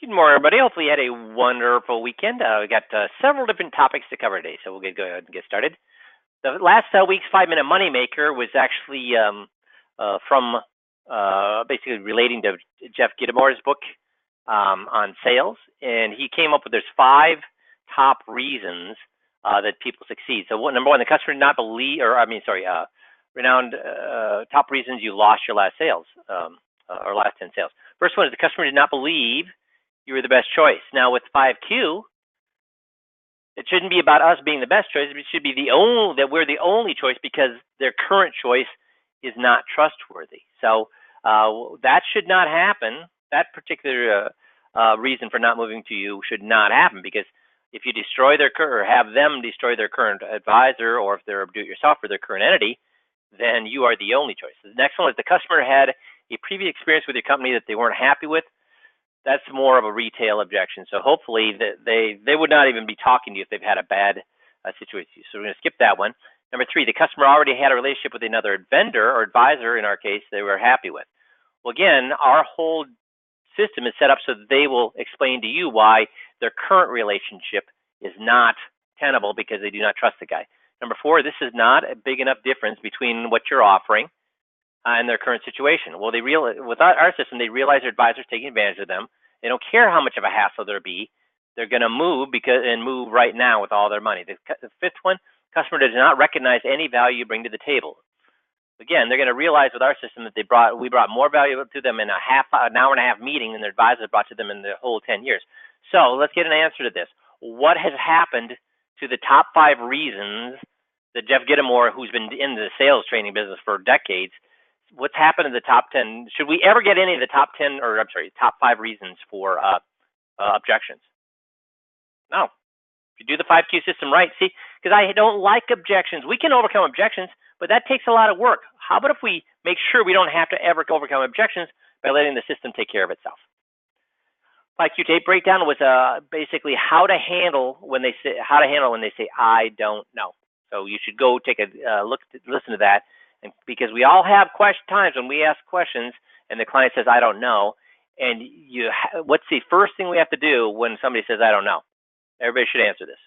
Good morning, everybody. Hopefully you had a wonderful weekend. We got several different topics to cover today, so we'll go ahead and get started. The last week's 5-minute moneymaker was actually from basically relating to Jeff Gitomore's book on sales, and he came up with there's 5 top reasons that people succeed. So number one, the customer did not believe, renowned top reasons you lost your last sales or last 10 sales. First one is the customer did not believe you were the best choice. Now with 5Q, it shouldn't be about us being the best choice. It should be that we're the only choice because their current choice is not trustworthy. So that should not happen. That particular reason for not moving to you should not happen, because if you destroy their or have them destroy their current advisor, or if they're do-it-yourself for their current entity, then you are the only choice. The next one is the customer had a previous experience with your company that they weren't happy with. That's more of a retail objection. So hopefully they would not even be talking to you if they've had a bad situation. So we're going to skip that one. Number 3, the customer already had a relationship with another vendor or advisor, in our case, they were happy with. Well, again, our whole system is set up so that they will explain to you why their current relationship is not tenable because they do not trust the guy. Number 4, this is not a big enough difference between what you're offering and their current situation. Well, with our system, they realize their advisor's taking advantage of them. They don't care how much of a hassle there be. They're going to move and move right now with all their money. The 5th one, customer does not recognize any value you bring to the table. Again, they're going to realize with our system that we brought more value to them in an hour and a half meeting than their advisor brought to them in the whole 10 years. So let's get an answer to this. What has happened to the top 5 reasons that Jeff Gittimore, who's been in the sales training business for decades, what's happened in the top 10? Should we ever get any of the top 10, or I'm sorry, top 5 reasons for objections? No. If you do the 5Q system right, see, because I don't like objections. We can overcome objections, but that takes a lot of work. How about if we make sure we don't have to ever overcome objections by letting the system take care of itself? 5Q tape breakdown was basically how to handle when they say I don't know. So you should go take a listen to that. And because we all have times when we ask questions and the client says, I don't know. And what's the first thing we have to do when somebody says, I don't know? Everybody should answer this.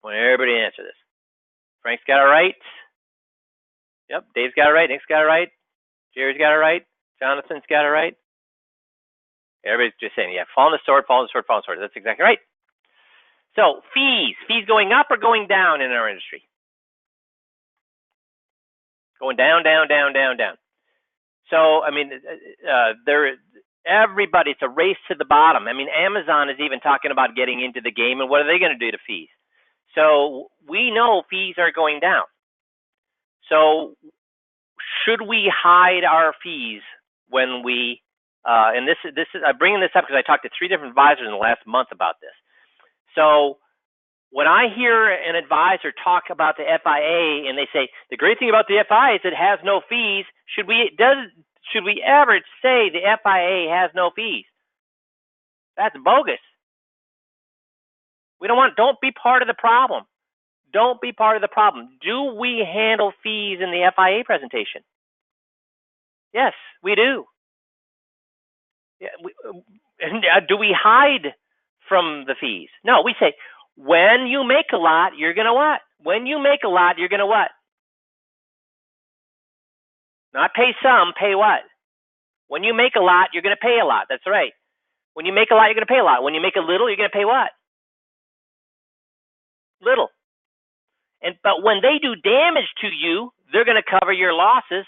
Everybody answer this. Frank's got it right. Yep. Dave's got it right. Nick's got it right. Jerry's got it right. Jonathan's got it right. Everybody's just saying, yeah, fall on the sword, fall on the sword, fall on the sword. That's exactly right. So fees going up or going down in our industry? Going down, down, down, down, down. So, I mean, everybody, it's a race to the bottom. I mean, Amazon is even talking about getting into the game, and what are they going to do to fees? So we know fees are going down. So should we hide our fees when we, and this is, I'm bringing this up because I talked to 3 different advisors in the last month about this. So when I hear an advisor talk about the FIA and they say the great thing about the FIA is it has no fees, should we ever say the FIA has no fees? That's bogus. Don't be part of the problem. Don't be part of the problem. Do we handle fees in the FIA presentation? Yes, we do. Yeah, do we hide from the fees? No, we say, when you make a lot, you're going to what? When you make a lot, you're going to what? Not pay some, pay what? When you make a lot, you're going to pay a lot. That's right. When you make a lot, you're going to pay a lot. When you make a little, you're going to pay what? Little. But when they do damage to you, they're going to cover your losses.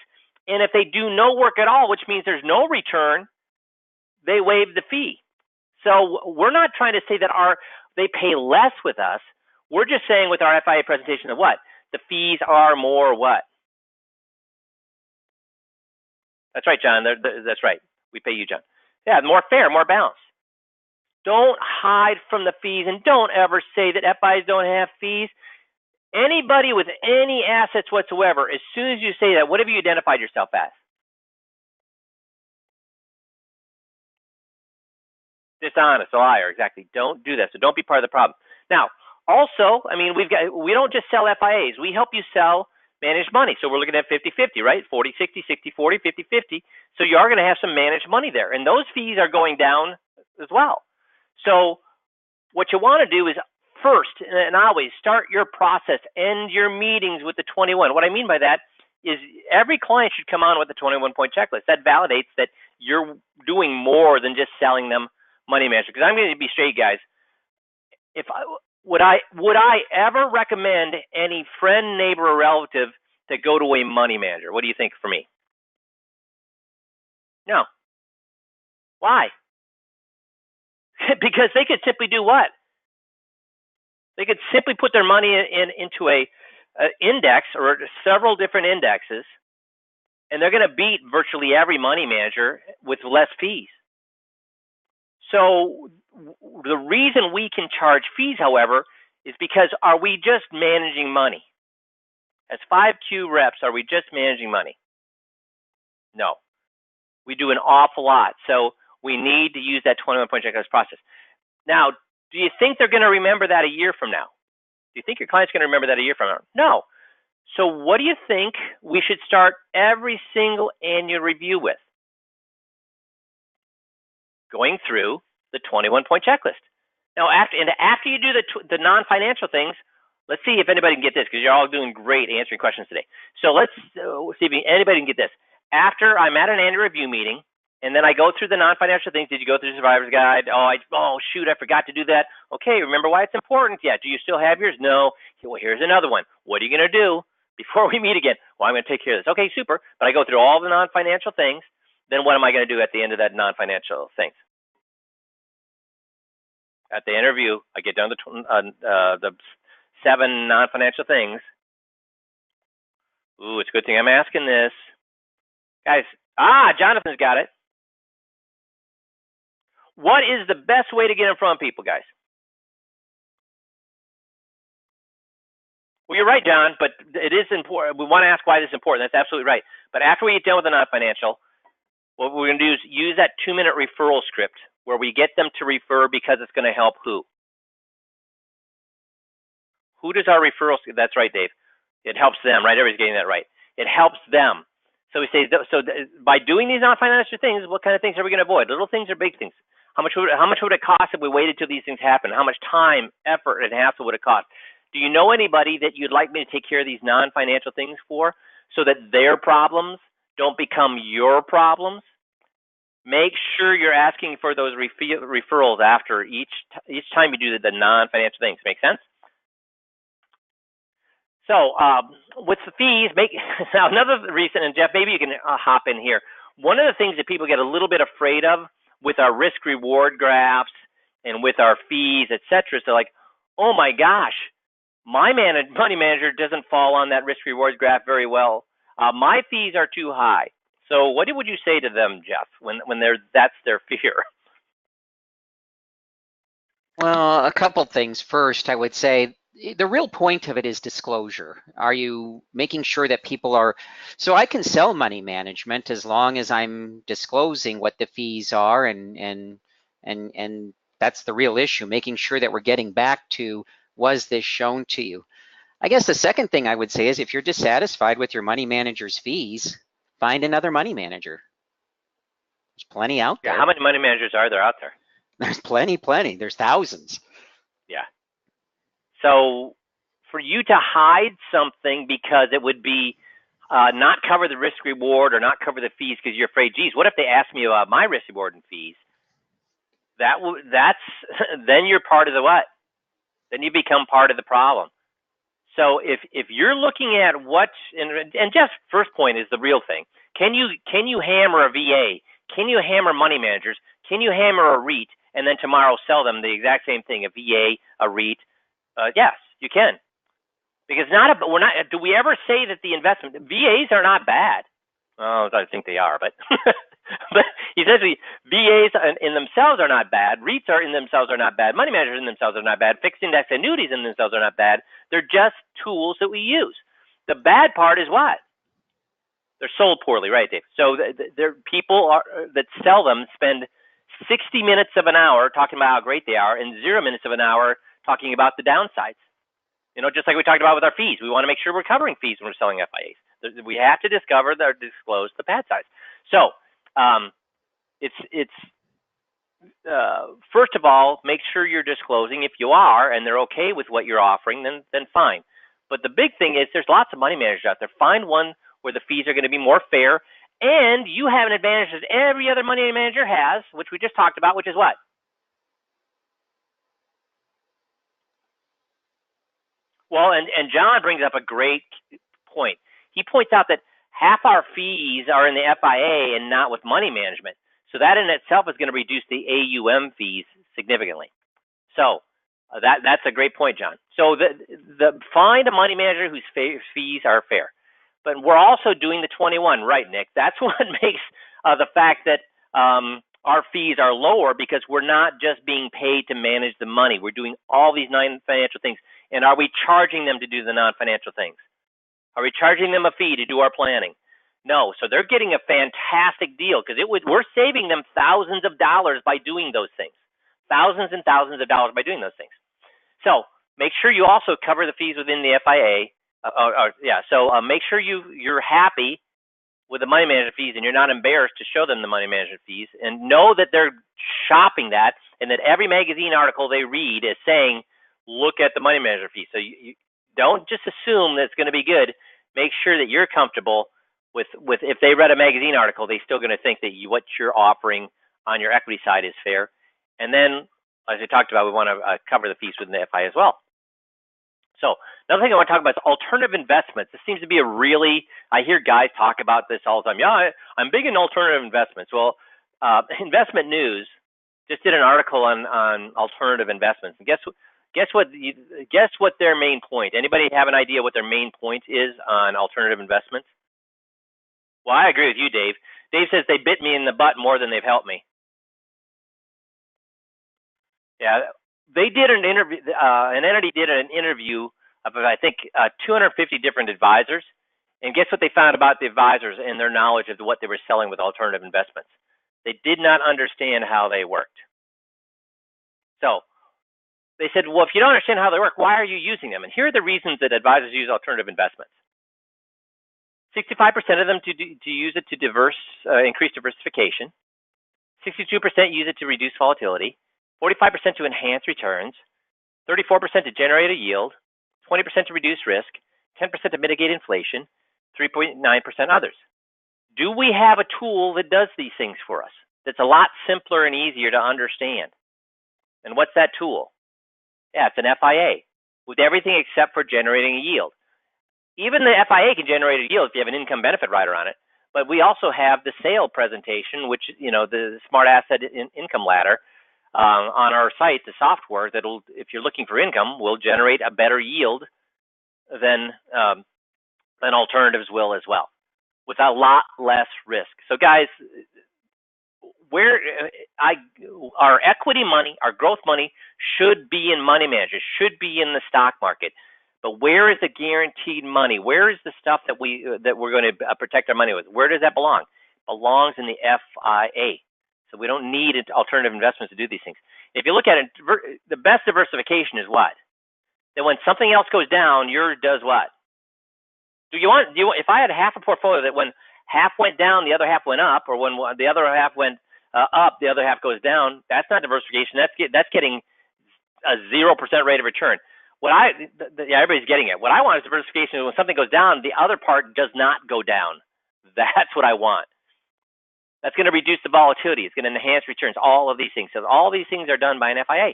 And if they do no work at all, which means there's no return, they waive the fee. So we're not trying to say that they pay less with us. We're just saying with our FIA presentation that what? The fees are more what? That's right, John. That's right. We pay you, John. Yeah, more fair, more balanced. Don't hide from the fees, and don't ever say that FIs don't have fees. Anybody with any assets whatsoever, as soon as you say that, what have you identified yourself as? Dishonest, a liar, exactly. Don't do that. So don't be part of the problem. Now, also, I mean, we don't just sell FIAs. We help you sell managed money. So we're looking at 50-50, right? 40-60, 60-40, 50-50. So you are going to have some managed money there. And those fees are going down as well. So what you want to do is first and always start your process, end your meetings with the 21. What I mean by that is every client should come on with the 21-point checklist. That validates that you're doing more than just selling them money management. Because I'm going to be straight, guys. If I would I ever recommend any friend, neighbor, or relative to go to a money manager? What do you think for me? No. Why? Because they could simply do what? They could simply put their money into a index or several different indexes, and they're going to beat virtually every money manager with less fees. So the reason we can charge fees, however, is because are we just managing money? As 5Q reps, are we just managing money? No. We do an awful lot. So we need to use that 21-point checklist process. Now, do you think they're going to remember that a year from now? Do you think your client's going to remember that a year from now? No. So what do you think we should start every single annual review with? Going through the 21-point checklist. Now, after you do the non-financial things, let's see if anybody can get this, because you're all doing great answering questions today. So let's see if anybody can get this. After I'm at an annual review meeting, and then I go through the non-financial things. Did you go through the survivor's guide? Oh, shoot, I forgot to do that. Okay, remember why it's important? Yeah. Do you still have yours? No. Well, here's another one. What are you going to do before we meet again? Well, I'm going to take care of this. Okay, super. But I go through all the non-financial things. Then what am I going to do at the end of that non-financial things? At the interview, I get down to the 7 non-financial things. Ooh, it's a good thing I'm asking this. Guys, Jonathan's got it. What is the best way to get in front of people, guys? Well, you're right, John, but it is important. We want to ask why this is important. That's absolutely right. But after we get done with the non-financial, what we're going to do is use that 2-minute referral script where we get them to refer because it's going to help who? Who does our referral? That's right, Dave. It helps them, right? Everybody's getting that right. It helps them. So we say, by doing these non-financial things, what kind of things are we going to avoid? Little things or big things? How much would it cost if we waited till these things happen? How much time, effort, and hassle would it cost? Do you know anybody that you'd like me to take care of these non-financial things for, so that their problems don't become your problems? Make sure you're asking for those referrals after each time you do the non-financial things. Make sense? So with the fees, now another reason, and Jeff, maybe you can hop in here. One of the things that people get a little bit afraid of with our risk-reward graphs and with our fees, et cetera, is they're like, oh my gosh, my money manager doesn't fall on that risk-reward graph very well. My fees are too high. So what would you say to them, Jeff, when that's their fear? Well, a couple things. First, I would say the real point of it is disclosure. Are you making sure that people are, so I can sell money management as long as I'm disclosing what the fees are, and that's the real issue, making sure that we're getting back to, was this shown to you? I guess the second thing I would say is if you're dissatisfied with your money manager's fees, find another money manager. There's plenty out there. Yeah, how many money managers are there out there? There's plenty. There's thousands. Yeah. So for you to hide something because it would be not cover the risk reward or not cover the fees because you're afraid, geez, what if they ask me about my risk reward and fees? That's then you're part of the what? Then you become part of the problem. So if you're looking at what, and Jeff's first point is the real thing. Can you hammer a VA? Can you hammer money managers? Can you hammer a REIT and then tomorrow sell them the exact same thing, a VA, a REIT? Yes, you can. Because we're not. Do we ever say that the investment VAs are not bad? Oh, I think they are, but but essentially VAs in themselves are not bad. REITs in themselves are not bad. Money managers in themselves are not bad. Fixed index annuities in themselves are not bad. They're just tools that we use. The bad part is what? They're sold poorly, right, Dave? So people that sell them spend 60 minutes of an hour talking about how great they are, and 0 minutes of an hour talking about the downsides. You know, just like we talked about with our fees, we want to make sure we're covering fees when we're selling FIAs. We have to disclose the bad sides. So it's first of all, make sure you're disclosing. If you are, and they're okay with what you're offering, then fine. But the big thing is, there's lots of money managers out there. Find one where the fees are going to be more fair, and you have an advantage that every other money manager has, which we just talked about, which is what? Well, and John brings up a great point. He points out that half our fees are in the FIA and not with money management. So that in itself is going to reduce the AUM fees significantly. So that's a great point, John. So the find a money manager whose fees are fair. But we're also doing the 21, right, Nick? That's what makes the fact that our fees are lower, because we're not just being paid to manage the money. We're doing all these non-financial things. And are we charging them to do the non-financial things? Are we charging them a fee to do our planning? No. So they're getting a fantastic deal, because we're saving them thousands of dollars by doing those things. Thousands and thousands of dollars by doing those things. So make sure you also cover the fees within the FIA. So make sure you're happy with the money management fees, and you're not embarrassed to show them the money management fees, and know that they're shopping that, and that every magazine article they read is saying, look at the money management fees. So you don't just assume that it's going to be good. Make sure that you're comfortable with if they read a magazine article, they're still going to think that what you're offering on your equity side is fair. And then, as we talked about, we want to cover the fees within the FI as well. So another thing I want to talk about is alternative investments. This seems to be I hear guys talk about this all the time. Yeah, I'm big in alternative investments. Well, Investment News just did an article on alternative investments. And guess what their main point? Anybody have an idea what their main point is on alternative investments? Well, I agree with you, Dave. Dave says they bit me in the butt more than they've helped me. Yeah, they did an interview. An entity did an interview of, I think, 250 different advisors, and guess what they found about the advisors and their knowledge of what they were selling with alternative investments? They did not understand how they worked. So they said, well, if you don't understand how they work, why are you using them? And here are the reasons that advisors use alternative investments. 65% of them to use it to increase diversification. 62% use it to reduce volatility. 45% to enhance returns. 34% to generate a yield. 20% to reduce risk. 10% to mitigate inflation. 3.9% others. Do we have a tool that does these things for us? That's a lot simpler and easier to understand. And what's that tool? Yeah, it's an FIA with everything except for generating a yield. Even the FIA can generate a yield if you have an income benefit rider on it. But we also have the sale presentation, which, the Smart Asset Income Ladder on our site, the software that'll, if you're looking for income, will generate a better yield than alternatives will as well, with a lot less risk. So guys, our equity money, our growth money should be in money managers, should be in the stock market. But where is the guaranteed money? Where is the stuff that we're going to protect our money with? Where does that belong? It belongs in the FIA. So we don't need alternative investments to do these things. If you look at it, the best diversification is what? That when something else goes down, yours does what? If I had half a portfolio that when half went down, the other half went up, or when the other half went up, the other half goes down, that's not diversification. That's getting a 0% rate of return. Everybody's getting it. What I want is diversification. When something goes down, the other part does not go down. That's what I want. That's going to reduce the volatility. It's going to enhance returns. All of these things. So all these things are done by an FIA.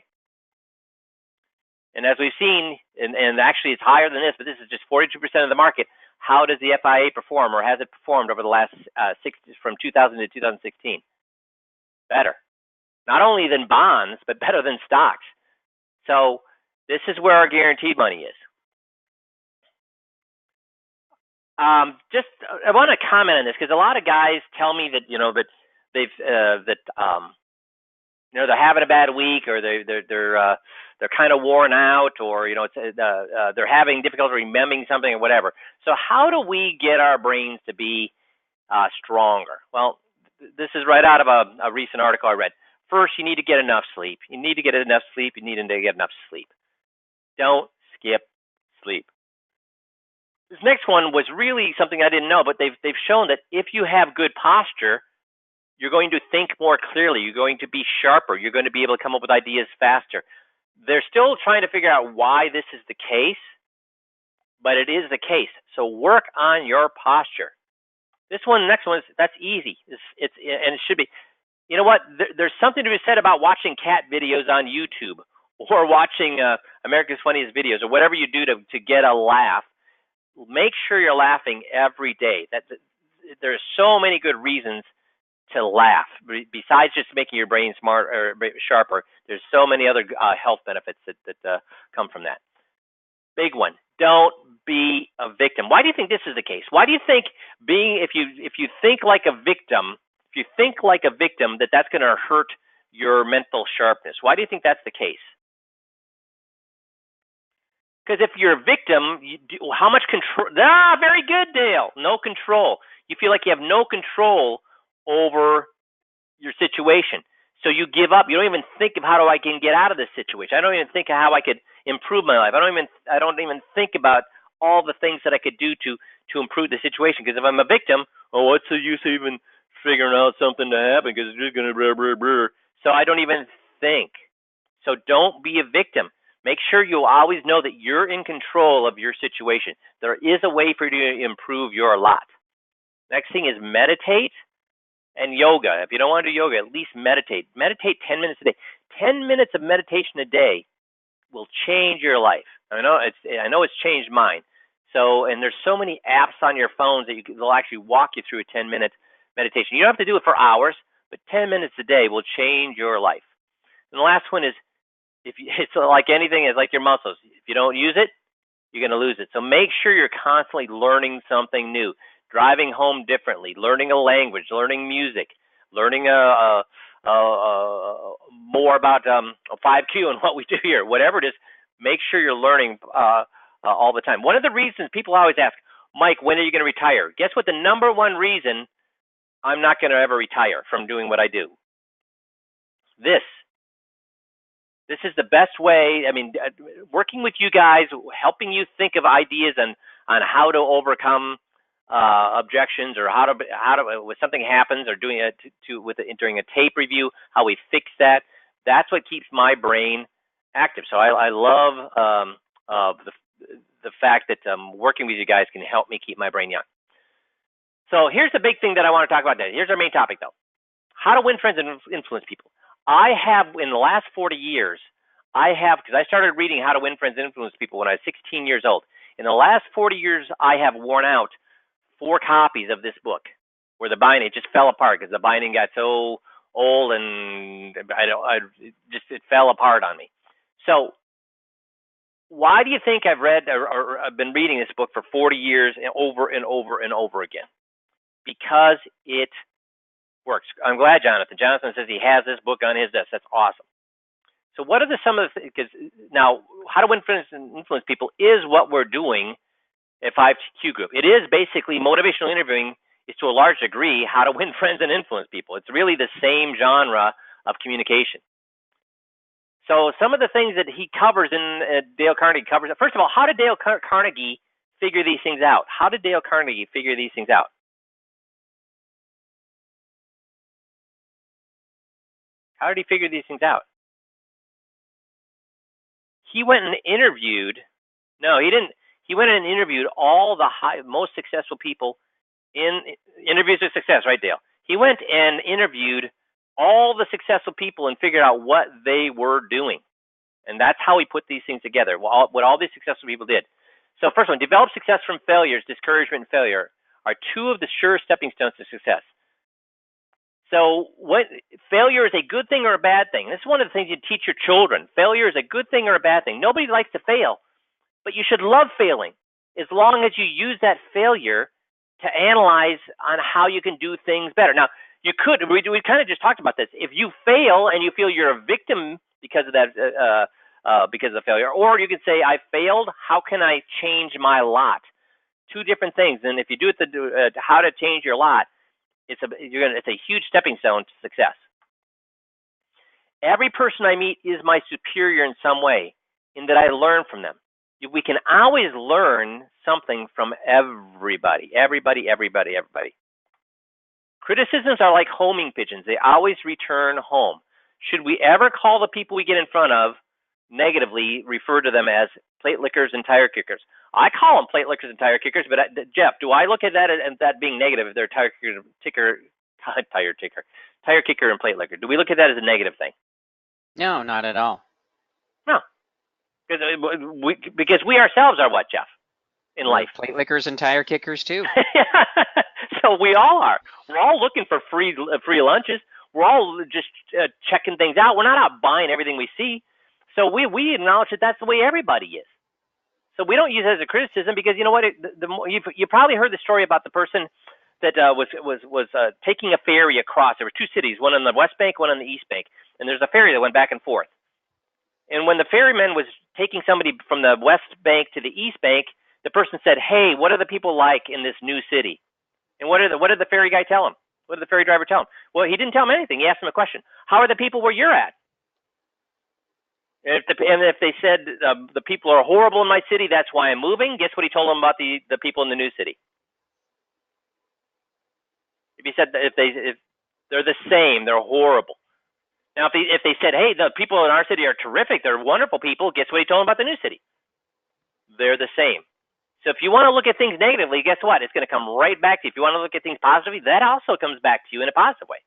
And as we've seen, and actually it's higher than this, but this is just 42% of the market. How does the FIA perform, or has it performed over the last from 2000 to 2016? Better. Not only than bonds, but better than stocks. So this is where our guaranteed money is. I want to comment on this, because a lot of guys tell me that they're having a bad week, or they're kind of worn out, or they're having difficulty remembering something or whatever. So how do we get our brains to be stronger? Well, this is right out of a recent article I read. First, you need to get enough sleep. You need to get enough sleep. Don't skip sleep. This next one was really something I didn't know, but they've shown that if you have good posture, You're going to think more clearly. You're going to be sharper. You're going to be able to come up with ideas faster. They're still trying to figure out why this is the case, but it is the case. So work on your posture. This one, next one, that's easy. And it should be. You know what? There's something to be said about watching cat videos on YouTube or watching America's Funniest Videos or whatever you do to get a laugh. Make sure you're laughing every day. There's so many good reasons to laugh besides just making your brain smart or sharper. There's so many other health benefits that come from that. Big one. Don't be a victim. Why do you think this is the case? Why do you think if you think like a victim, that's going to hurt your mental sharpness? Why do you think that's the case? Because if you're a victim, how much control? Very good, Dale. No control. You feel like you have no control over your situation. So you give up. You don't even think of how I can get out of this situation. I don't even think of how I could improve my life. I don't even think about all the things that I could do to improve the situation. Because if I'm a victim, what's the use of even figuring out something to happen? Because it's just gonna blah blah blah. So I don't even think. So don't be a victim. Make sure you always know that you're in control of your situation. There is a way for you to improve your lot. Next thing is meditate and yoga. If you don't want to do yoga, at least meditate. Meditate 10 minutes a day. 10 minutes of meditation a day will change your life. I know it's changed mine. So, and there's so many apps on your phones that they'll actually walk you through a 10-minute meditation. You don't have to do it for hours, but 10 minutes a day will change your life. And the last one is, it's like anything, it's like your muscles. If you don't use it, you're going to lose it. So make sure you're constantly learning something new, driving home differently, learning a language, learning music, learning more about 5Q and what we do here, whatever it is. Make sure you're learning all the time. One of the reasons people always ask, Mike, when are you going to retire? Guess what? The number one reason I'm not going to ever retire from doing what I do. This is the best way. I mean, working with you guys, helping you think of ideas on how to overcome objections, or how to when something happens, or doing it during a tape review, how we fix that. That's what keeps my brain active. So I love the fact that working with you guys can help me keep my brain young. So here's the big thing that I want to talk about today. Here's our main topic, though: how to win friends and influence people. I have, in the last 40 years, because I started reading How to Win Friends and Influence People when I was 16 years old. In the last 40 years, I have worn out 4 copies of this book, where the binding just fell apart because the binding got so old and it fell apart on me. So why do you think I've read or I've been reading this book for 40 years and over and over and over again? Because it works. I'm glad Jonathan says he has this book on his desk. That's awesome. So what are some of the, because now How to Win Friends and Influence People is what we're doing at 5Q Group. It is basically motivational interviewing is to a large degree how to win friends and influence people. It's really the same genre of communication. So some of the things that he covers Dale Carnegie covers. First of all, how did Dale Carnegie figure these things out? How did Dale Carnegie figure these things out? How did he figure these things out? He went and interviewed. No, he didn't. He went and interviewed all the most successful people in interviews of success, right, Dale? He went and interviewed all the successful people and figured out what they were doing. And that's how he put these things together, what all these successful people did. So first one, develop success from failures. Discouragement and failure are 2 of the sure stepping stones to success. So failure is a good thing or a bad thing? This is one of the things you teach your children. Failure is a good thing or a bad thing. Nobody likes to fail, but you should love failing as long as you use that failure to analyze on how you can do things better. Now, we kind of just talked about this. If you fail and you feel you're a victim because of that, because of the failure, or you could say, I failed, how can I change my lot? 2 different things. And if you do it how to change your lot, it's a huge stepping stone to success. Every person I meet is my superior in some way, in that I learn from them. We can always learn something from everybody. Criticisms are like homing pigeons. They always return home. Should we ever call the people we get in front of negatively, refer to them as plate lickers and tire kickers? I call them plate lickers and tire kickers, but Jeff, do I look at that as that being negative if they're tire kicker and plate licker? Do we look at that as a negative thing? No, not at all. No, because we ourselves are what, Jeff? In life, plate lickers and tire kickers too. So we all are. We're all looking for free lunches. We're all just checking things out. We're not out buying everything we see. So we acknowledge that that's the way everybody is. So we don't use it as a criticism because you know what? You probably heard the story about the person that was taking a ferry across. There were two cities, one on the West Bank, one on the East Bank, and there's a ferry that went back and forth. And when the ferryman was taking somebody from the West Bank to the East Bank, the person said, "Hey, what are the people like in this new city?" And what did the ferry guy tell him? What did the ferry driver tell him? Well, he didn't tell him anything. He asked him a question: "How are the people where you're at?" And if they said the people are horrible in my city, that's why I'm moving. Guess what he told them about the people in the new city? If he said if they're the same, they're horrible. Now, if they said, "Hey, the people in our city are terrific, they're wonderful people," guess what he told them about the new city? They're the same. So if you want to look at things negatively, guess what? It's going to come right back to you. If you want to look at things positively, that also comes back to you in a positive way.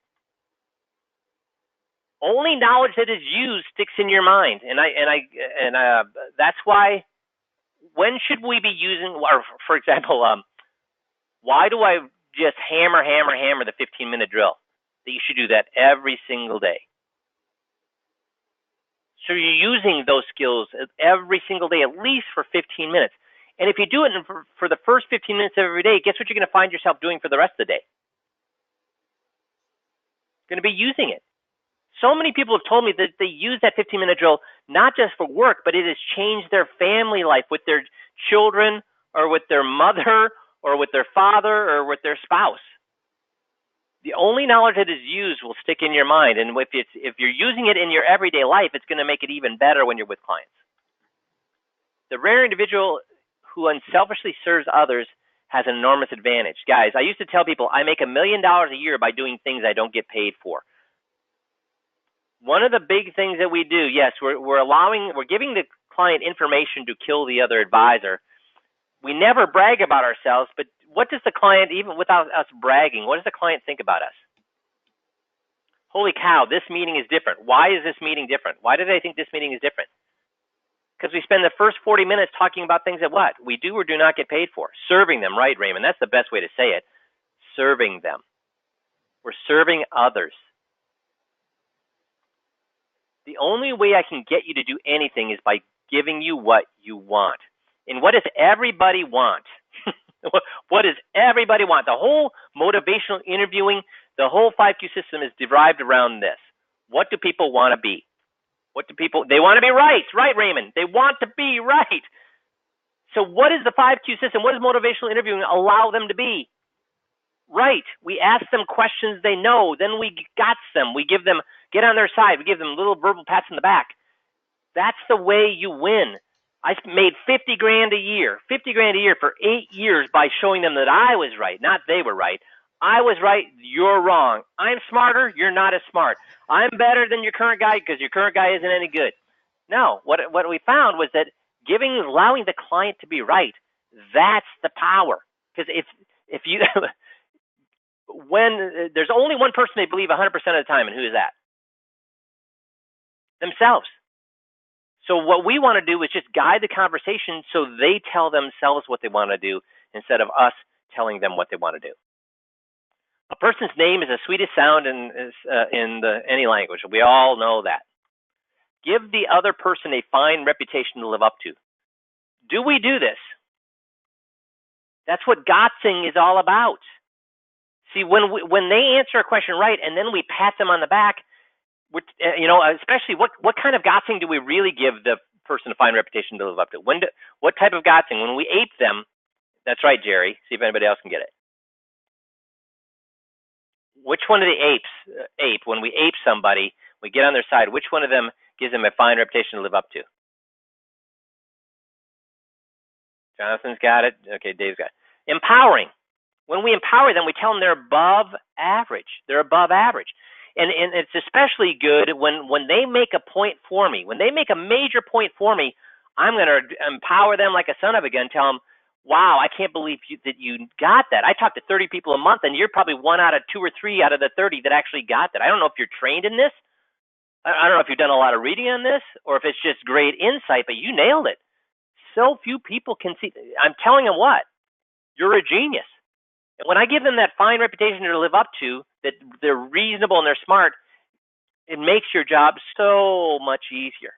Only knowledge that is used sticks in your mind, and that's why. When should we be using? Or for example, why do I just hammer the 15-minute drill? That you should do that every single day. So you're using those skills every single day, at least for 15 minutes. And if you do it for the first 15 minutes of every day, guess what you're going to find yourself doing for the rest of the day? You're going to be using it. So many people have told me that they use that 15-minute drill not just for work, but it has changed their family life with their children or with their mother or with their father or with their spouse. The only knowledge that is used will stick in your mind. And if you're using it in your everyday life, it's going to make it even better when you're with clients. The rare individual who unselfishly serves others has an enormous advantage. Guys, I used to tell people I make $1 million a year by doing things I don't get paid for. One of the big things that we do, yes, we're giving the client information to kill the other advisor. We never brag about ourselves, but what does the client, even without us bragging, what does the client think about us? Holy cow, this meeting is different. Why is this meeting different? Why do they think this meeting is different? Because we spend the first 40 minutes talking about things that what? We do or do not get paid for. Serving them, right, Raymond? That's the best way to say it. Serving them. We're serving others. The only way I can get you to do anything is by giving you what you want. And what does everybody want? What does everybody want? The whole motivational interviewing, the whole 5Q system is derived around this. What do people want to be? They want to be right, Raymond? They want to be right. So what is the 5Q system? What does motivational interviewing allow them to be? Right. We ask them questions they know. Then we got them. We give them, get on their side. We give them little verbal pats in the back. That's the way you win. I made $50,000 a year for 8 years by showing them that I was right, not they were right. I was right, you're wrong. I'm smarter, you're not as smart. I'm better than your current guy because your current guy isn't any good. No, what we found was that allowing the client to be right, that's the power. Because if you when there's only one person they believe 100% of the time, and who is that? Themselves. So what we want to do is just guide the conversation so they tell themselves what they want to do instead of us telling them what they want to do. A person's name is the sweetest sound in any language. We all know that. Give the other person a fine reputation to live up to. Do we do this? That's what Gotzing is all about. See, when they answer a question right and then we pat them on the back, especially what kind of Gotzing do we really give the person a fine reputation to live up to? What type of Gotzing? When we ape them, that's right, Jerry. See if anybody else can get it. Which one of the apes ape? When we ape somebody, we get on their side. Which one of them gives them a fine reputation to live up to? Jonathan's got it. Okay, Dave's got it. Empowering. When we empower them, we tell them they're above average. They're above average. And it's especially good when they make a point for me. When they make a major point for me, I'm going to empower them like a son of a gun, tell them, wow, I can't believe that you got that. I talk to 30 people a month, and you're probably one out of 2 or 3 out of the 30 that actually got that. I don't know if you're trained in this. I don't know if you've done a lot of reading on this or if it's just great insight, but you nailed it. So few people can see. I'm telling them what, you're a genius. When I give them that fine reputation to live up to, that they're reasonable and they're smart, it makes your job so much easier.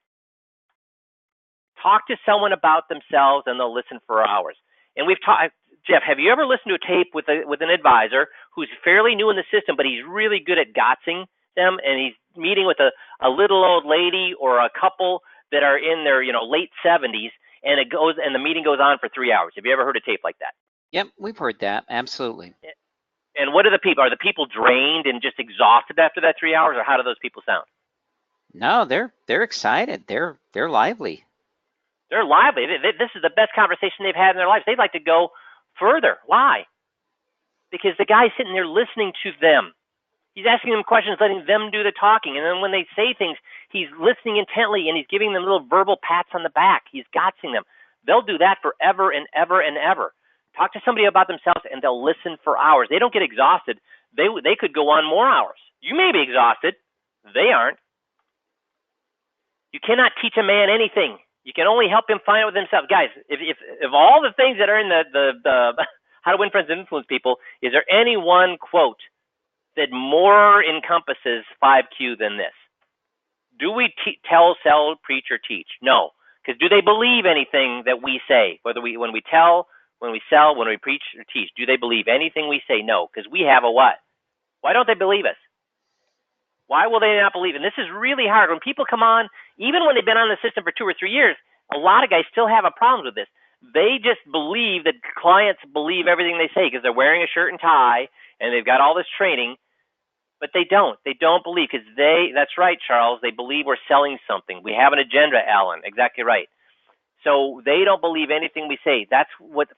Talk to someone about themselves and they'll listen for hours. And we've talked, Jeff, have you ever listened to a tape with an advisor who's fairly new in the system, but he's really good at gotzing them, and he's meeting with a little old lady or a couple that are in their late 70s, and the meeting goes on for 3 hours. Have you ever heard a tape like that? Yep, we've heard that. Absolutely. And what are the people? Are the people drained and just exhausted after that 3 hours, or how do those people sound? No, they're excited. They're lively. They're lively. This is the best conversation they've had in their lives. They'd like to go further. Why? Because the guy's sitting there listening to them. He's asking them questions, letting them do the talking. And then when they say things, he's listening intently and he's giving them little verbal pats on the back. He's gotzing them. They'll do that forever and ever and ever. Talk to somebody about themselves and they'll listen for hours. They don't get exhausted. They could go on more hours. You may be exhausted. They aren't. You cannot teach a man anything. You can only help him find it with himself. Guys, if all the things that are in the How to Win Friends and Influence People, is there any one quote that more encompasses 5Q than this? Do we tell, sell, preach, or teach? No. Because do they believe anything that we say? When we tell, when we sell, when we preach or teach, do they believe anything we say? No. Because we have a what? Why don't they believe us? Why will they not believe? And this is really hard. When people come on, even when they've been on the system for 2 or 3 years, a lot of guys still have a problem with this. They just believe that clients believe everything they say because they're wearing a shirt and tie and they've got all this training, but they don't. They don't believe because that's right, Charles, they believe we're selling something. We have an agenda, Alan. Exactly right. So they don't believe anything we say. That's what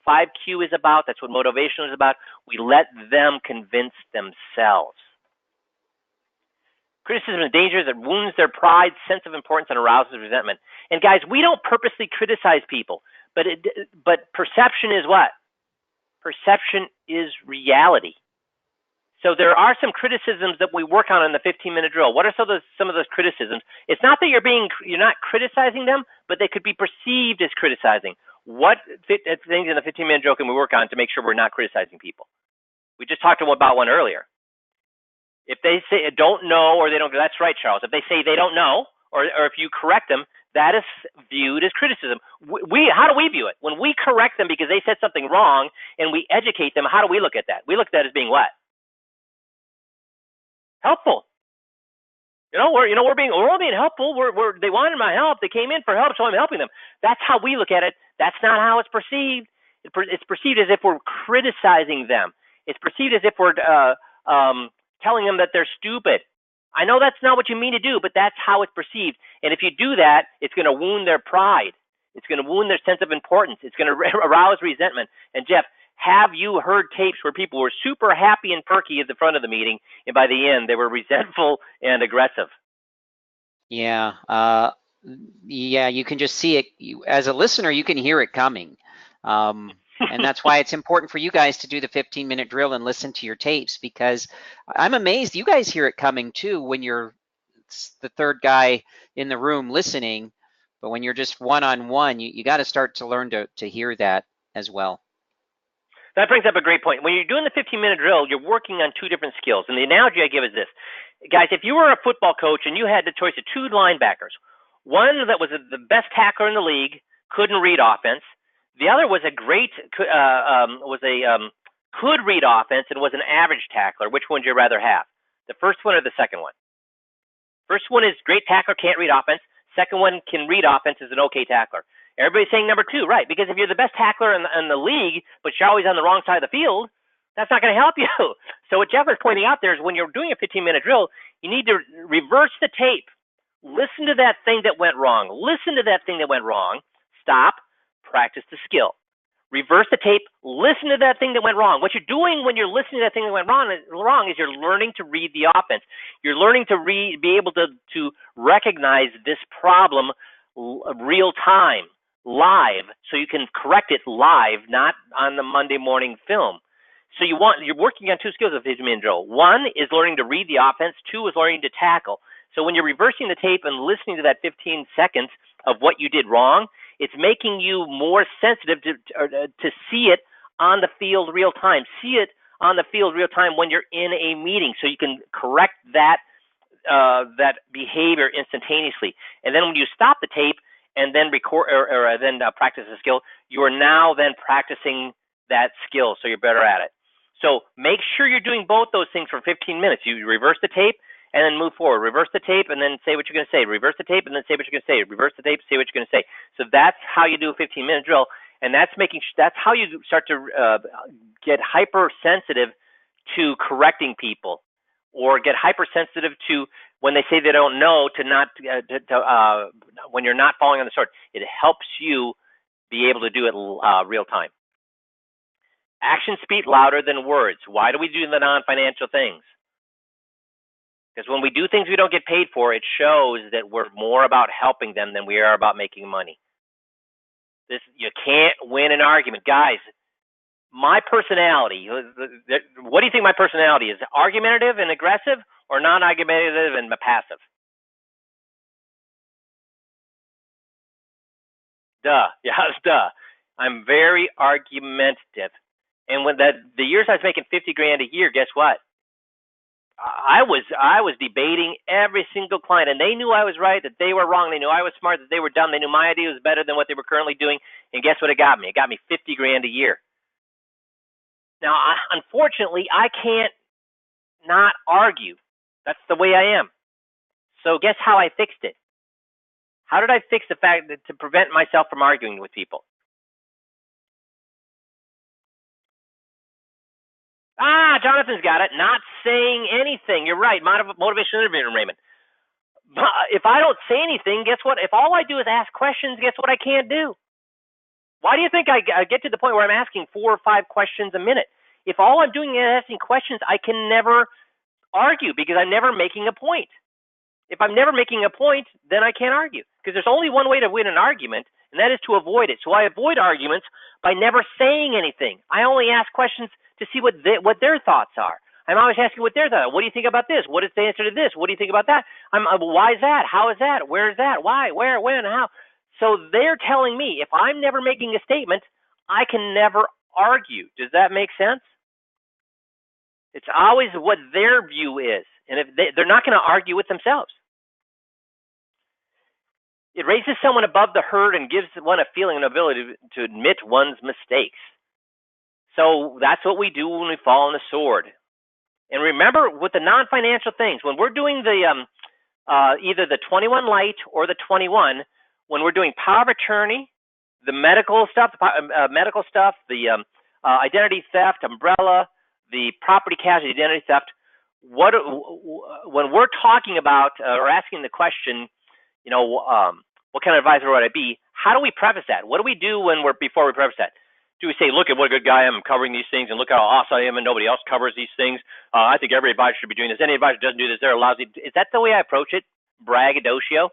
5Q is about. That's what motivation is about. We let them convince themselves. Criticism is dangerous. It wounds their pride, sense of importance, and arouses resentment. And guys, we don't purposely criticize people, but perception is what? Perception is reality. So there are some criticisms that we work on in the 15-minute drill. What are some of those criticisms? It's not that you're not criticizing them, but they could be perceived as criticizing. What things in the 15-minute drill can we work on to make sure we're not criticizing people? We just talked about one earlier. If they say don't know or they don't, that's right, Charles. If they say they don't know, or if you correct them, that is viewed as criticism. How do we view it? When we correct them because they said something wrong and we educate them, how do we look at that? We look at that as being what? Helpful. We're being helpful. They wanted my help. They came in for help, so I'm helping them. That's how we look at it. That's not how it's perceived. It's perceived as if we're criticizing them. It's perceived as if we're telling them that they're stupid. I know that's not what you mean to do, but that's how it's perceived. And if you do that, it's going to wound their pride. It's going to wound their sense of importance. It's going to arouse resentment. And Jeff, have you heard tapes where people were super happy and perky at the front of the meeting, and by the end they were resentful and aggressive? Yeah, you can just see it. As a listener, you can hear it coming. And that's why it's important for you guys to do the 15-minute drill and listen to your tapes, because I'm amazed you guys hear it coming too when you're the third guy in the room listening. But when you're just one-on-one, you got to start to learn to hear that as well. That brings up a great point. When you're doing the 15-minute drill, you're working on 2 different skills. And the analogy I give is this. Guys, if you were a football coach and you had the choice of 2 linebackers, one that was the best tackler in the league, couldn't read offense. The other was could read offense and was an average tackler. Which one would you rather have? The first one or the second one? First one is great tackler, can't read offense. Second one can read offense, is an okay tackler. Everybody's saying number 2, right? Because if you're the best tackler in the league, but you're always on the wrong side of the field, that's not going to help you. So what Jeff is pointing out there is when you're doing a 15-minute drill, you need to reverse the tape. Listen to that thing that went wrong. Listen to that thing that went wrong. Stop. Practice the skill. Reverse the tape, listen to that thing that went wrong. What you're doing when you're listening to that thing that went wrong is you're learning to read the offense. You're learning to be able to recognize this problem real time, live, so you can correct it live, not on the Monday morning film. So you're working on two skills of human drill. One is learning to read the offense. Two is learning to tackle. So when you're reversing the tape and listening to that 15 seconds of what you did wrong, it's making you more sensitive to see it on the field real time. See it on the field real time when you're in a meeting, so you can correct that behavior instantaneously. And then when you stop the tape and then record or then practice a skill, you are now then practicing that skill, so you're better at it. So make sure you're doing both those things for 15 minutes. You reverse the tape and then move forward. Reverse the tape and then say what you're going to say. Reverse the tape and then say what you're going to say. Reverse the tape, say what you're going to say. So that's how you do a 15-minute drill, and that's how you start to get hypersensitive to correcting people, or get hypersensitive to when they say they don't know, to not when you're not falling on the sword. It helps you be able to do it real time. Actions speak louder than words. Why do we do the non-financial things? Because when we do things we don't get paid for, it shows that we're more about helping them than we are about making money. You can't win an argument. Guys, my personality, what do you think my personality is? Argumentative and aggressive, or non-argumentative and passive? Duh. Yeah, duh. I'm very argumentative. And when the years I was making 50 grand a year, guess what? I was debating every single client, and they knew I was right, that they were wrong. They knew I was smart, that they were dumb. They knew my idea was better than what they were currently doing. And guess what it got me? It got me 50 grand a year. Now, unfortunately, I can't not argue. That's the way I am. So guess how I fixed it? How did I fix the fact that to prevent myself from arguing with people? Jonathan's got it. Not saying anything. You're right. Motivation interview, Raymond. If I don't say anything, guess what? If all I do is ask questions, guess what I can't do? Why do you think I get to the point where I'm asking 4 or 5 questions a minute? If all I'm doing is asking questions, I can never argue because I'm never making a point. If I'm never making a point, then I can't argue, because there's only one way to win an argument, and that is to avoid it. So I avoid arguments by never saying anything. I only ask questions to see what their thoughts are. I'm always asking what their thoughts are. What do you think about this? What is the answer to this? What do you think about that? Why is that? How is that? Where is that? Why? Where? When? How? So they're telling me if I'm never making a statement, I can never argue. Does that make sense? It's always what their view is, and if they're not going to argue with themselves. It raises someone above the herd and gives one a feeling and ability to admit one's mistakes. So that's what we do when we fall on the sword. And remember, with the non-financial things, when we're doing the either the 21 Lite or the 21, when we're doing power of attorney, the medical stuff, the identity theft, umbrella, the property casualty identity theft, when we're talking about or asking the question, what kind of advisor would I be? How do we preface that? What do we do before we preface that? Do we say, look at what a good guy I am, I'm covering these things, and look how awesome I am, and nobody else covers these things? I think every advisor should be doing this. Any advisor doesn't do this, they're lousy. Is that the way I approach it? Braggadocio?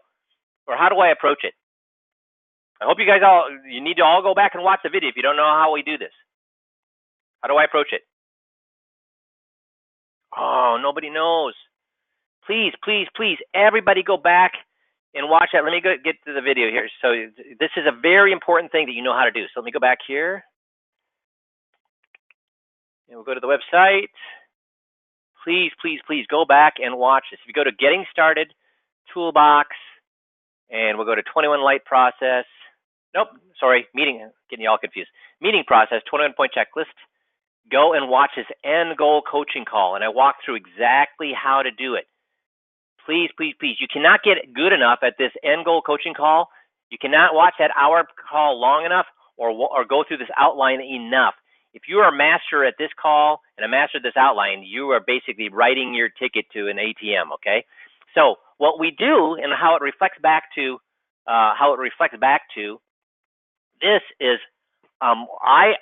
Or how do I approach it? I hope you guys you need to all go back and watch the video if you don't know how we do this. How do I approach it? Oh, nobody knows. Please, please, please, everybody go back and watch that. Let me get to the video here. So this is a very important thing that you know how to do. So let me go back here. And we'll go to the website. Please, please, please go back and watch this. If you go to Getting Started, Toolbox, and we'll go to 21 Lite Process. Nope, sorry, Meeting, getting you all confused. Meeting Process, 21-point checklist. Go and watch this end goal coaching call, and I walk through exactly how to do it. Please, please, please. You cannot get good enough at this end goal coaching call. You cannot watch that hour call long enough or go through this outline enough. If you are a master at this call and a master at this outline, you are basically writing your ticket to an ATM, okay? So what we do and how it reflects back to this is I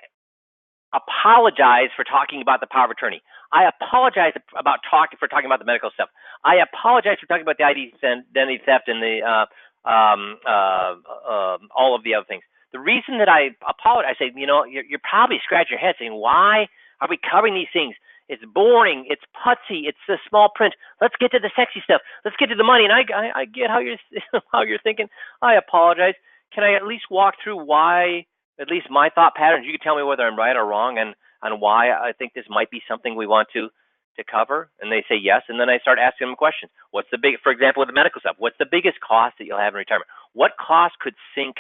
apologize for talking about the power of attorney. I apologize for talking about the medical stuff. I apologize for talking about the identity theft and the all of the other things. The reason that I apologize, I say, you're probably scratching your head saying, why are we covering these things? It's boring. It's putsy. It's the small print. Let's get to the sexy stuff. Let's get to the money. And I get how you're how you're thinking. I apologize. Can I at least walk through why? At least my thought patterns. You can tell me whether I'm right or wrong, and why I think this might be something we want to cover. And they say yes, and then I start asking them questions. What's the big, for example, with the medical stuff? What's the biggest cost that you'll have in retirement? What cost could sink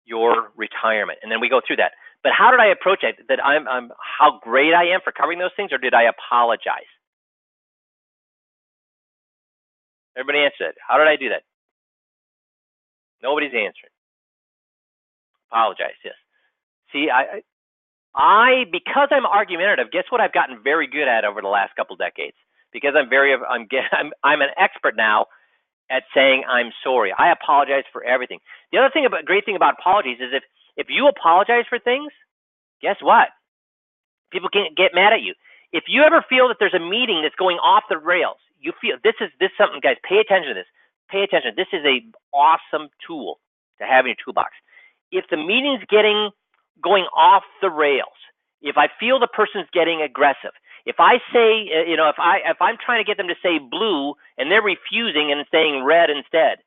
your retirement? And then we go through that. But how did I approach it? That I'm how great I am for covering those things, or did I apologize? Everybody answer it. How did I do that? Nobody's answering. Apologize. Yes. See, because I'm argumentative, guess what I've gotten very good at over the last couple decades? Because I'm an expert now at saying I'm sorry. I apologize for everything. The other great thing about apologies is if you apologize for things, guess what? People can't get mad at you. If you ever feel that there's a meeting that's going off the rails, you feel this is something, guys. Pay attention to this. Pay attention. This is a awesome tool to have in your toolbox. If the meeting's going off the rails, if I feel the person's getting aggressive, if I say, if I'm trying to get them to say blue and they're refusing and saying red instead,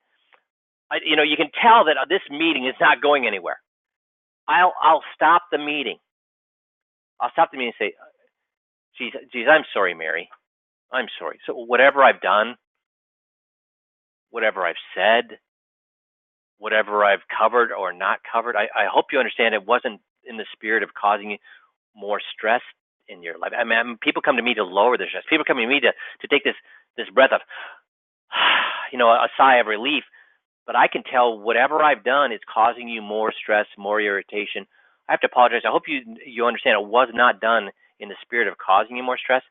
you can tell that this meeting is not going anywhere. I'll stop the meeting. I'll stop the meeting and say, geez, I'm sorry, Mary. I'm sorry. So whatever I've done, whatever I've said, whatever I've covered or not covered, I hope you understand it wasn't in the spirit of causing you more stress in your life. I mean, people come to me to lower their stress. People come to me to take this breath of, a sigh of relief. But I can tell whatever I've done is causing you more stress, more irritation. I have to apologize. I hope you understand it was not done in the spirit of causing you more stress.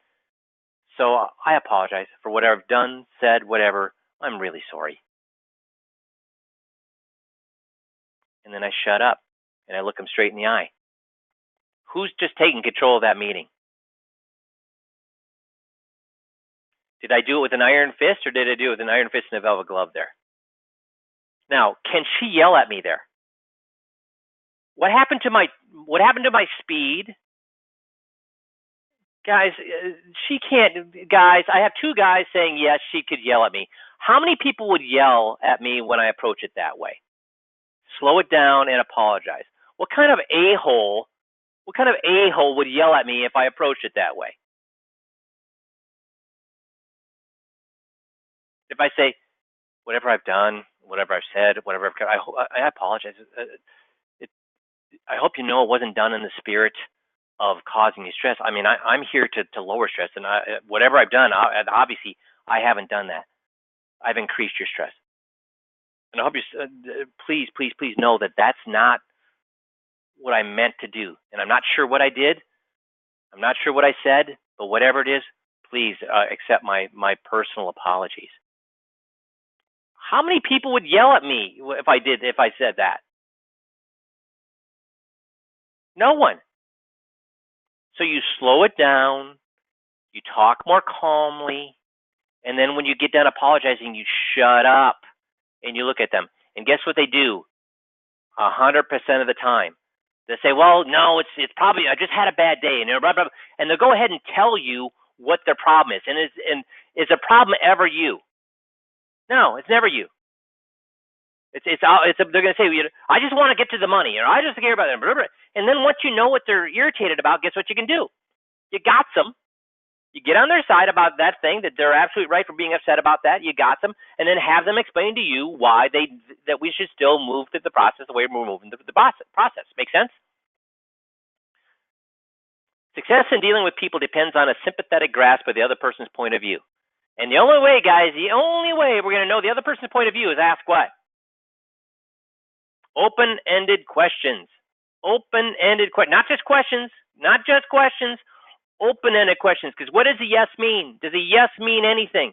So I apologize for whatever I've done, said, whatever. I'm really sorry. And then I shut up and I look them straight in the eye. Who's just taking control of that meeting? Did I do it with an iron fist, or did I do it with an iron fist and a velvet glove there? Now, can she yell at me there? What happened to my speed? Guys, she can't. Guys, I have two guys saying yes, she could yell at me. How many people would yell at me when I approach it that way? Slow it down and apologize. What kind of a-hole would yell at me if I approached it that way? If I say, whatever I've done, whatever I've said, whatever I apologize. I hope you know it wasn't done in the spirit of causing you stress. I mean, I'm here to lower stress, and whatever I've done, obviously I haven't done that. I've increased your stress, and I hope you please know that that's not what I meant to do. And I'm not sure what I did. I'm not sure what I said, but whatever it is, please accept my personal apologies. How many people would yell at me if I said that? No one. So you slow it down, you talk more calmly, and then when you get done apologizing, you shut up and you look at them. And guess what they do? 100% of the time, they say, "Well, no, it's probably I just had a bad day," and blah, blah, blah, and they'll go ahead and tell you what their problem is. And is the problem ever you? No, it's never you. They're going to say, "I just want to get to the money," or "I just care about it." And then once you know what they're irritated about, guess what you can do? You got them. You get on their side about that thing, that they're absolutely right for being upset about that. You got them, and then have them explain to you why that we should still move through the process the way we're moving through the process. Make sense? Success in dealing with people depends on a sympathetic grasp of the other person's point of view. And the only way, guys, we're going to know the other person's point of view is ask what? Open-ended questions. Open-ended questions. Not just questions. Open-ended questions. Because what does a yes mean? Does a yes mean anything?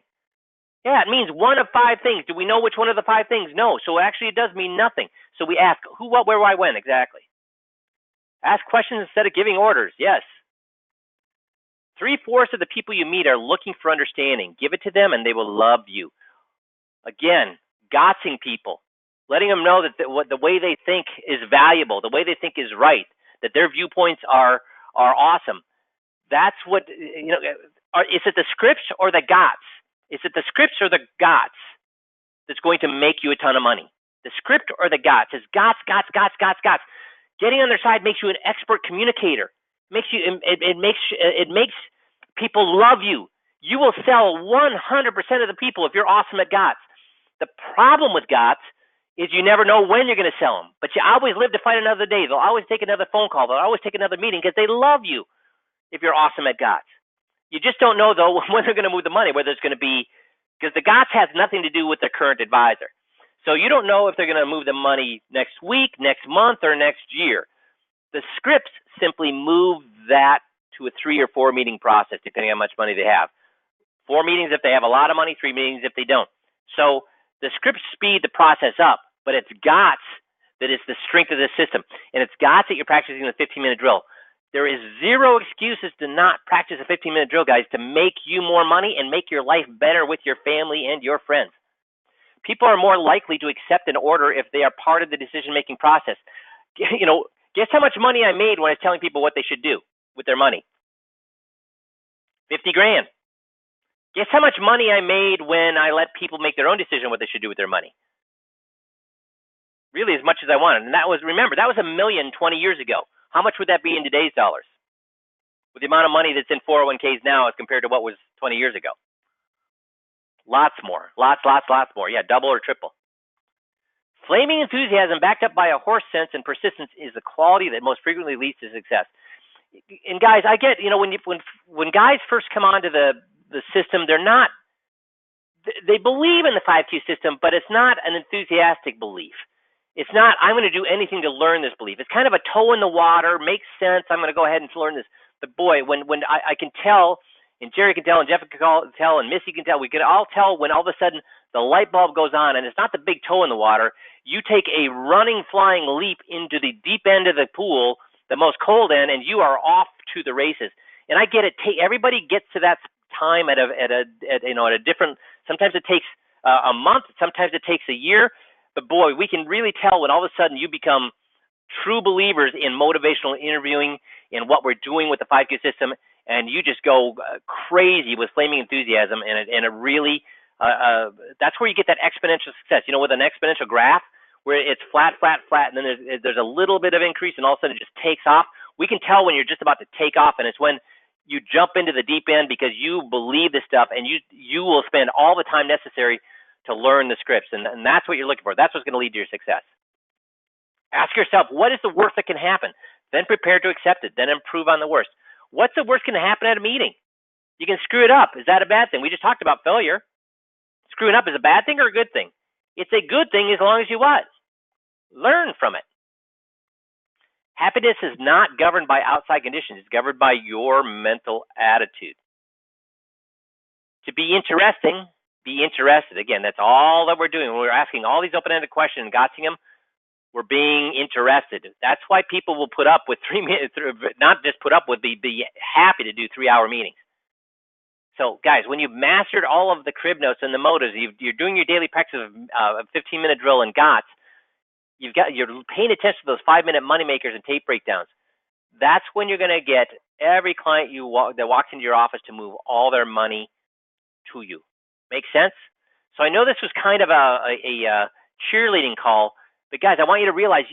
Yeah, it means one of five things. Do we know which one of the five things? No. So actually it does mean nothing. So we ask who, what, where, why, when exactly. Ask questions instead of giving orders. Yes. 3/4 of the people you meet are looking for understanding. Give it to them and they will love you. Again, gossing people, letting them know that the way they think is valuable, the way they think is right, that their viewpoints are awesome. That's what, is it the scripts or the gots? Is it the scripts or the gots that's going to make you a ton of money? The script or the gots? It's gots, gots, gots, gots, gots. Getting on their side makes you an expert communicator. It makes people love you. You will sell 100% of the people if you're awesome at GOTS. The problem with GOTS is you never know when you're going to sell them, but you always live to fight another day. They'll always take another phone call. They'll always take another meeting because they love you if you're awesome at GOTS. You just don't know, though, when they're going to move the money, whether it's going to be, because the GOTS has nothing to do with their current advisor. So you don't know if they're going to move the money next week, next month, or next year. The scripts simply move that to a 3 or 4 meeting process, depending on how much money they have. 4 meetings if they have a lot of money, 3 meetings if they don't. So the scripts speed the process up, but it's GOTS that is the strength of the system. And it's GOTS that you're practicing the 15-minute drill. There is zero excuses to not practice a 15-minute drill, guys, to make you more money and make your life better with your family and your friends. People are more likely to accept an order if they are part of the decision-making process. Guess how much money I made when I was telling people what they should do with their money? 50 grand. Guess how much money I made when I let people make their own decision what they should do with their money? Really as much as I wanted. And that was, remember, that was $1 million 20 years ago. How much would that be in today's dollars? With the amount of money that's in 401ks now as compared to what was 20 years ago? Lots more. Lots more. Yeah, double or triple. Flaming enthusiasm backed up by a horse sense and persistence is the quality that most frequently leads to success. And guys, I get, when guys first come onto the system, they believe in the 5Q system, but it's not an enthusiastic belief. It's not, I'm going to do anything to learn this belief. It's kind of a toe in the water, makes sense, I'm going to go ahead and learn this. But boy, when I can tell, and Jerry can tell, and Jeff can tell, and Missy can tell, we can all tell when all of a sudden the light bulb goes on, and it's not the big toe in the water. You take a running, flying leap into the deep end of the pool, the most cold end, and you are off to the races. And I get it. Everybody gets to that time at a different. Sometimes it takes a month. Sometimes it takes a year. But boy, we can really tell when all of a sudden you become true believers in motivational interviewing, in what we're doing with the 5Q system, and you just go crazy with flaming enthusiasm, and it really. That's where you get that exponential success. With an exponential graph, where it's flat, and then there's a little bit of increase, and all of a sudden it just takes off. We can tell when you're just about to take off, and it's when you jump into the deep end because you believe this stuff, and you will spend all the time necessary to learn the scripts, and that's what you're looking for. That's what's going to lead to your success. Ask yourself, what is the worst that can happen? Then prepare to accept it. Then improve on the worst. What's the worst going to happen at a meeting? You can screw it up. Is that a bad thing? We just talked about failure. Screwing up is a bad thing or a good thing? It's a good thing as long as you what? Learn from it. Happiness is not governed by outside conditions. It's governed by your mental attitude. To be interesting, be interested. Again, that's all that we're doing. When we're asking all these open-ended questions and gotching them, we're being interested. That's why people will put up with 3 minutes, not just put up with, be happy to do 3-hour meetings. So, guys, when you've mastered all of the crib notes and the motives, you're doing your daily practice of a 15-minute drill and GOTS, you're paying attention to those 5-minute money makers and tape breakdowns. That's when you're going to get every client that walks into your office to move all their money to you. Make sense? So I know this was kind of a cheerleading call, but guys, I want you to realize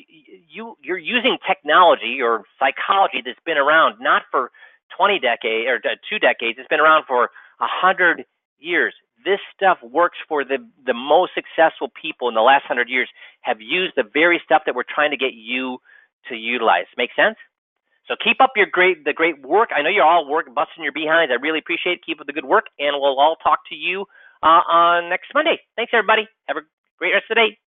you're using technology or psychology that's been around not for 20 decades or 2 decades. It's been around for 100 years. This stuff works for the most successful people in the last 100 years have used the very stuff that we're trying to get you to utilize. Make sense? So keep up the great work. I know you're all busting your behinds. I really appreciate it. Keep up the good work, and we'll all talk to you on next Monday. Thanks, everybody. Have a great rest of the day.